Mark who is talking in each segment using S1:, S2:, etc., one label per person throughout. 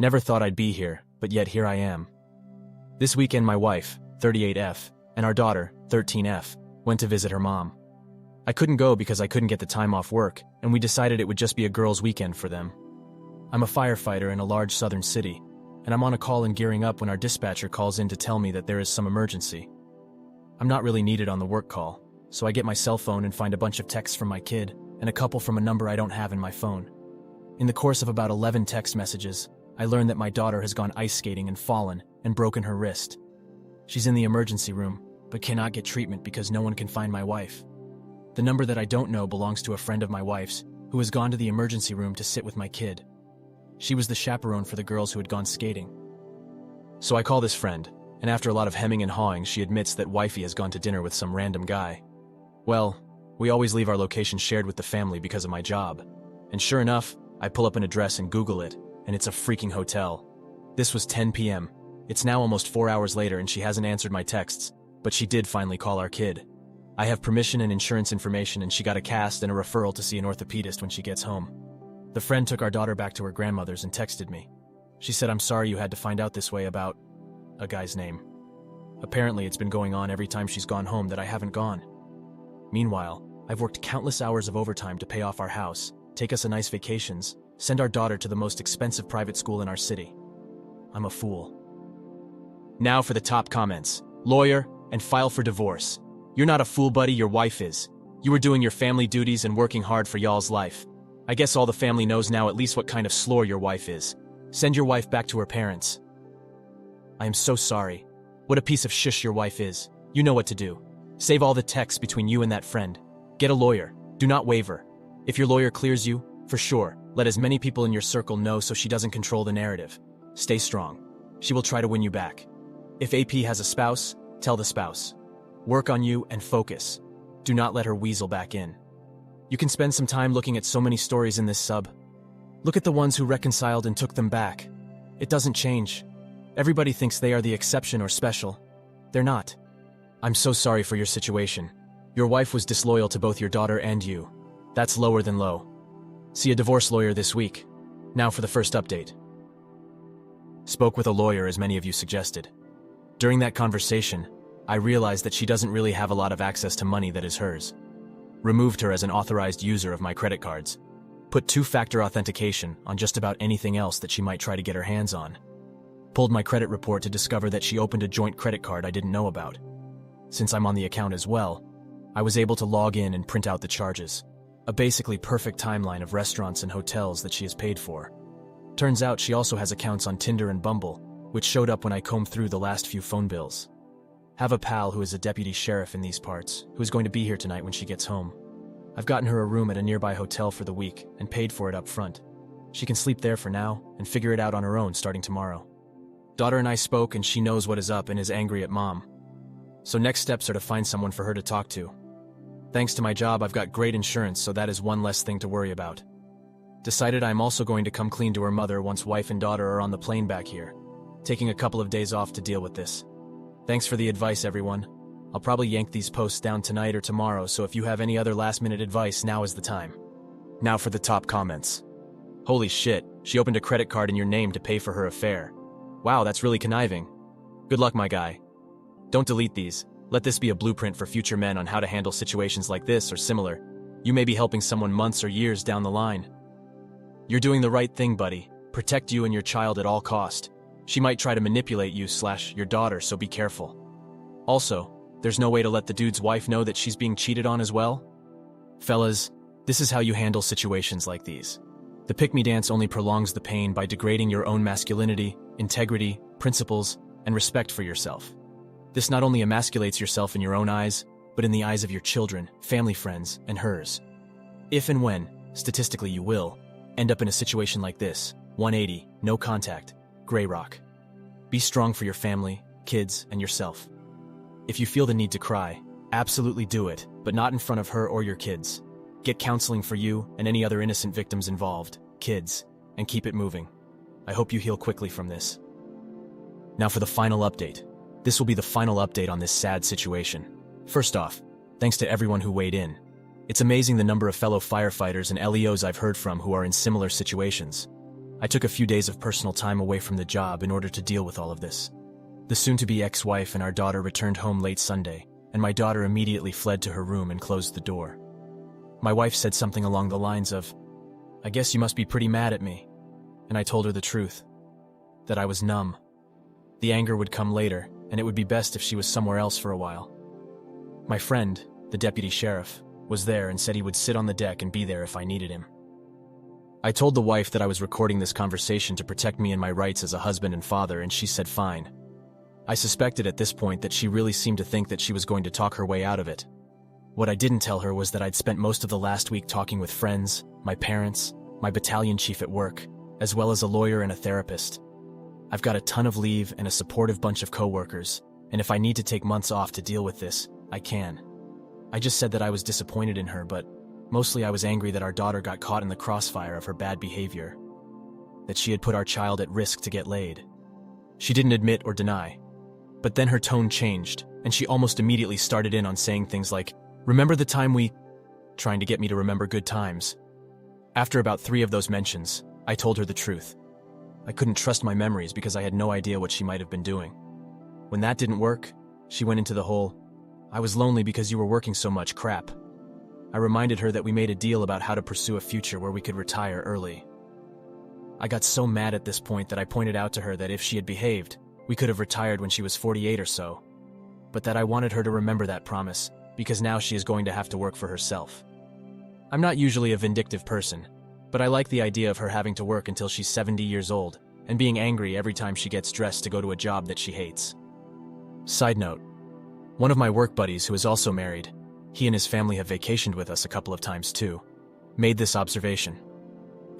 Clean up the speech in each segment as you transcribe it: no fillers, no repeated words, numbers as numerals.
S1: Never thought I'd be here, but yet here I am. This weekend my wife, 38F, and our daughter, 13F, went to visit her mom. I couldn't go because I couldn't get the time off work, and we decided it would just be a girls' weekend for them. I'm a firefighter in a large southern city, and I'm on a call and gearing up when our dispatcher calls in to tell me that there is some emergency. I'm not really needed on the work call, so I get my cell phone and find a bunch of texts from my kid, and a couple from a number I don't have in my phone. In the course of about 11 text messages, I learn that my daughter has gone ice skating and fallen and broken her wrist. She's in the emergency room, but cannot get treatment because no one can find my wife. The number that I don't know belongs to a friend of my wife's, who has gone to the emergency room to sit with my kid. She was the chaperone for the girls who had gone skating. So I call this friend, and after a lot of hemming and hawing, she admits that wifey has gone to dinner with some random guy. Well, we always leave our location shared with the family because of my job. And sure enough, I pull up an address and Google it, and it's a freaking hotel. This was 10 p.m. It's now almost 4 hours later and she hasn't answered my texts, but she did finally call our kid. I have permission and insurance information and she got a cast and a referral to see an orthopedist when she gets home. The friend took our daughter back to her grandmother's and texted me. She said, "I'm sorry you had to find out this way about a guy's name. Apparently it's been going on every time she's gone home that I haven't gone. Meanwhile, I've worked countless hours of overtime to pay off our house, take us a nice vacations, send our daughter to the most expensive private school in our city. I'm a fool." Now for the top comments. Lawyer and file for divorce. You're not a fool, buddy, your wife is. You were doing your family duties and working hard for y'all's life. I guess all the family knows now at least what kind of slore your wife is. Send your wife back to her parents. I am so sorry. What a piece of shush your wife is. You know what to do. Save all the texts between you and that friend. Get a lawyer. Do not waver. If your lawyer clears you, for sure, let as many people in your circle know so she doesn't control the narrative. Stay strong. She will try to win you back. If AP has a spouse, tell the spouse. Work on you and focus. Do not let her weasel back in. You can spend some time looking at so many stories in this sub. Look at the ones who reconciled and took them back. It doesn't change. Everybody thinks they are the exception or special. They're not. I'm so sorry for your situation. Your wife was disloyal to both your daughter and you. That's lower than low. See a divorce lawyer this week. Now for the first update. Spoke with a lawyer, as many of you suggested. During that conversation, I realized that she doesn't really have a lot of access to money that is hers. Removed her as an authorized user of my credit cards. Put two-factor authentication on just about anything else that she might try to get her hands on. Pulled my credit report to discover that she opened a joint credit card I didn't know about. Since I'm on the account as well, I was able to log in and print out the charges. A basically perfect timeline of restaurants and hotels that she has paid for. Turns out she also has accounts on Tinder and Bumble, which showed up when I combed through the last few phone bills. Have a pal who is a deputy sheriff in these parts, who is going to be here tonight when she gets home. I've gotten her a room at a nearby hotel for the week and paid for it up front. She can sleep there for now and figure it out on her own starting tomorrow. Daughter and I spoke and she knows what is up and is angry at mom. So next steps are to find someone for her to talk to. Thanks to my job, I've got great insurance, so that is one less thing to worry about. Decided I'm also going to come clean to her mother once wife and daughter are on the plane back here. Taking a couple of days off to deal with this. Thanks for the advice, everyone. I'll probably yank these posts down tonight or tomorrow, so if you have any other last-minute advice, now is the time. Now for the top comments. Holy shit, she opened a credit card in your name to pay for her affair. Wow, that's really conniving. Good luck, my guy. Don't delete these. Let this be a blueprint for future men on how to handle situations like this or similar. You may be helping someone months or years down the line. You're doing the right thing, buddy. Protect you and your child at all cost. She might try to manipulate you/your daughter, so be careful. Also, there's no way to let the dude's wife know that she's being cheated on as well? Fellas, this is how you handle situations like these. The pick-me dance only prolongs the pain by degrading your own masculinity, integrity, principles, and respect for yourself. This not only emasculates yourself in your own eyes, but in the eyes of your children, family friends, and hers. If and when, statistically you will, end up in a situation like this, 180, no contact, gray rock. Be strong for your family, kids, and yourself. If you feel the need to cry, absolutely do it, but not in front of her or your kids. Get counseling for you and any other innocent victims involved, kids, and keep it moving. I hope you heal quickly from this. Now for the final update. This will be the final update on this sad situation. First off, thanks to everyone who weighed in. It's amazing the number of fellow firefighters and LEOs I've heard from who are in similar situations. I took a few days of personal time away from the job in order to deal with all of this. The soon-to-be ex-wife and our daughter returned home late Sunday, and my daughter immediately fled to her room and closed the door. My wife said something along the lines of, "I guess you must be pretty mad at me." And I told her the truth, that I was numb. The anger would come later, and it would be best if she was somewhere else for a while. My friend, the deputy sheriff, was there and said he would sit on the deck and be there if I needed him. I told the wife that I was recording this conversation to protect me and my rights as a husband and father, and she said fine. I suspected at this point that she really seemed to think that she was going to talk her way out of it. What I didn't tell her was that I'd spent most of the last week talking with friends, my parents, my battalion chief at work, as well as a lawyer and a therapist. I've got a ton of leave and a supportive bunch of coworkers, and if I need to take months off to deal with this, I can. I just said that I was disappointed in her, but mostly I was angry that our daughter got caught in the crossfire of her bad behavior, that she had put our child at risk to get laid. She didn't admit or deny, but then her tone changed, and she almost immediately started in on saying things like, "Remember the time we..." trying to get me to remember good times. After about 3 of those mentions, I told her the truth. I couldn't trust my memories because I had no idea what she might have been doing. When that didn't work, she went into the whole, "I was lonely because you were working so much" crap. I reminded her that we made a deal about how to pursue a future where we could retire early. I got so mad at this point that I pointed out to her that if she had behaved, we could have retired when she was 48 or so, but that I wanted her to remember that promise, because now she is going to have to work for herself. I'm not usually a vindictive person, but I like the idea of her having to work until she's 70 years old and being angry every time she gets dressed to go to a job that she hates. Side note, one of my work buddies who is also married, he and his family have vacationed with us a couple of times too, made this observation.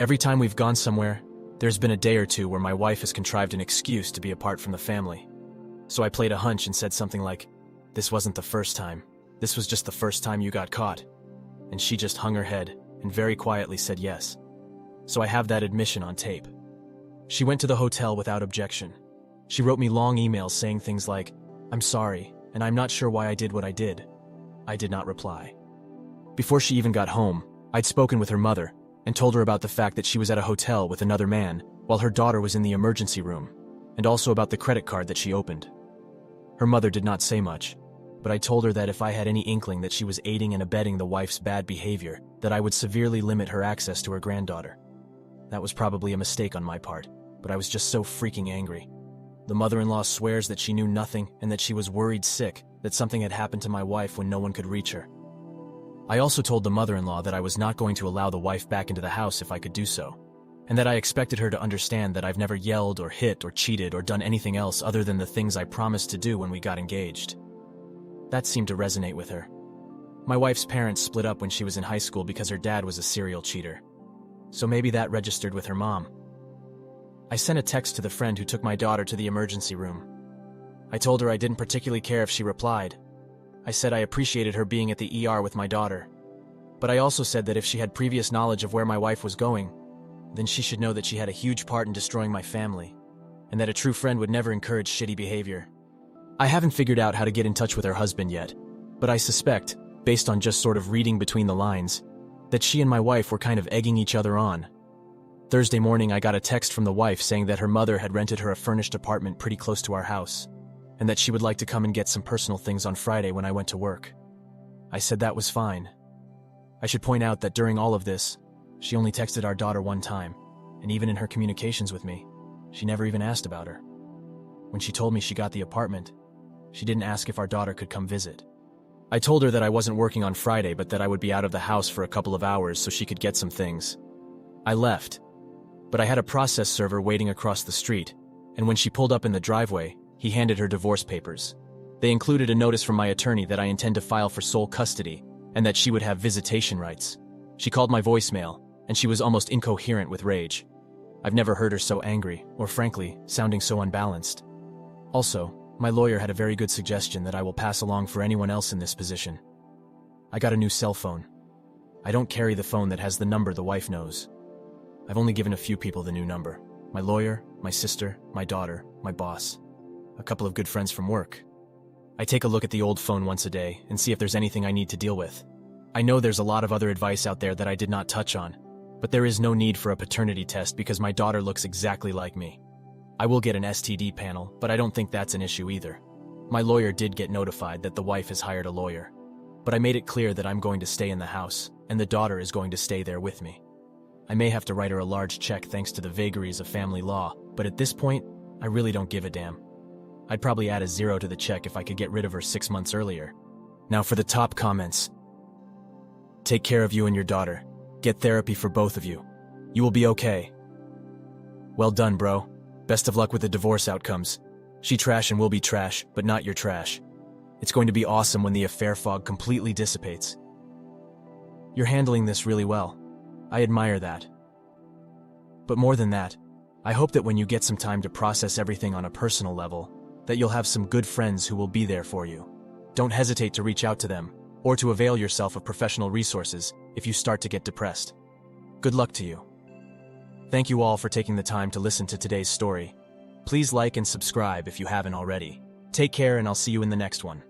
S1: Every time we've gone somewhere, there's been a day or two where my wife has contrived an excuse to be apart from the family. So I played a hunch and said something like, "This wasn't the first time. This was just the first time you got caught." And she just hung her head and very quietly said yes. So I have that admission on tape. She went to the hotel without objection. She wrote me long emails saying things like, "I'm sorry, and I'm not sure why I did what I did." I did not reply. Before she even got home, I'd spoken with her mother and told her about the fact that she was at a hotel with another man while her daughter was in the emergency room, and also about the credit card that she opened. Her mother did not say much, but I told her that if I had any inkling that she was aiding and abetting the wife's bad behavior, that I would severely limit her access to her granddaughter. That was probably a mistake on my part, but I was just so freaking angry. The mother-in-law swears that she knew nothing and that she was worried sick that something had happened to my wife when no one could reach her. I also told the mother-in-law that I was not going to allow the wife back into the house if I could do so, and that I expected her to understand that I've never yelled or hit or cheated or done anything else other than the things I promised to do when we got engaged. That seemed to resonate with her. My wife's parents split up when she was in high school because her dad was a serial cheater. So maybe that registered with her mom. I sent a text to the friend who took my daughter to the emergency room. I told her I didn't particularly care if she replied. I said I appreciated her being at the ER with my daughter. But I also said that if she had previous knowledge of where my wife was going, then she should know that she had a huge part in destroying my family, and that a true friend would never encourage shitty behavior. I haven't figured out how to get in touch with her husband yet, but I suspect, based on just sort of reading between the lines, that she and my wife were kind of egging each other on. Thursday morning I got a text from the wife saying that her mother had rented her a furnished apartment pretty close to our house, and that she would like to come and get some personal things on Friday when I went to work. I said that was fine. I should point out that during all of this, she only texted our daughter one time, and even in her communications with me, she never even asked about her. When she told me she got the apartment, she didn't ask if our daughter could come visit. I told her that I wasn't working on Friday, but that I would be out of the house for a couple of hours so she could get some things. I left, but I had a process server waiting across the street, and when she pulled up in the driveway, he handed her divorce papers. They included a notice from my attorney that I intend to file for sole custody and that she would have visitation rights. She called my voicemail, and she was almost incoherent with rage. I've never heard her so angry, or frankly, sounding so unbalanced. Also, my lawyer had a very good suggestion that I will pass along for anyone else in this position. I got a new cell phone. I don't carry the phone that has the number the wife knows. I've only given a few people the new number. My lawyer, my sister, my daughter, my boss, a couple of good friends from work. I take a look at the old phone once a day and see if there's anything I need to deal with. I know there's a lot of other advice out there that I did not touch on, But there is no need for a paternity test because my daughter looks exactly like me. I will get an STD panel, but I don't think that's an issue either. My lawyer did get notified that the wife has hired a lawyer. But I made it clear that I'm going to stay in the house, and the daughter is going to stay there with me. I may have to write her a large check thanks to the vagaries of family law, but at this point, I really don't give a damn. I'd probably add a 0 to the check if I could get rid of her 6 months earlier. Now for the top comments. Take care of you and your daughter. Get therapy for both of you. You will be okay. Well done, bro. Best of luck with the divorce outcomes. She trash and will be trash, but not your trash. It's going to be awesome when the affair fog completely dissipates. You're handling this really well. I admire that. But more than that, I hope that when you get some time to process everything on a personal level, that you'll have some good friends who will be there for you. Don't hesitate to reach out to them, or to avail yourself of professional resources if you start to get depressed. Good luck to you. Thank you all for taking the time to listen to today's story. Please like and subscribe if you haven't already. Take care and I'll see you in the next one.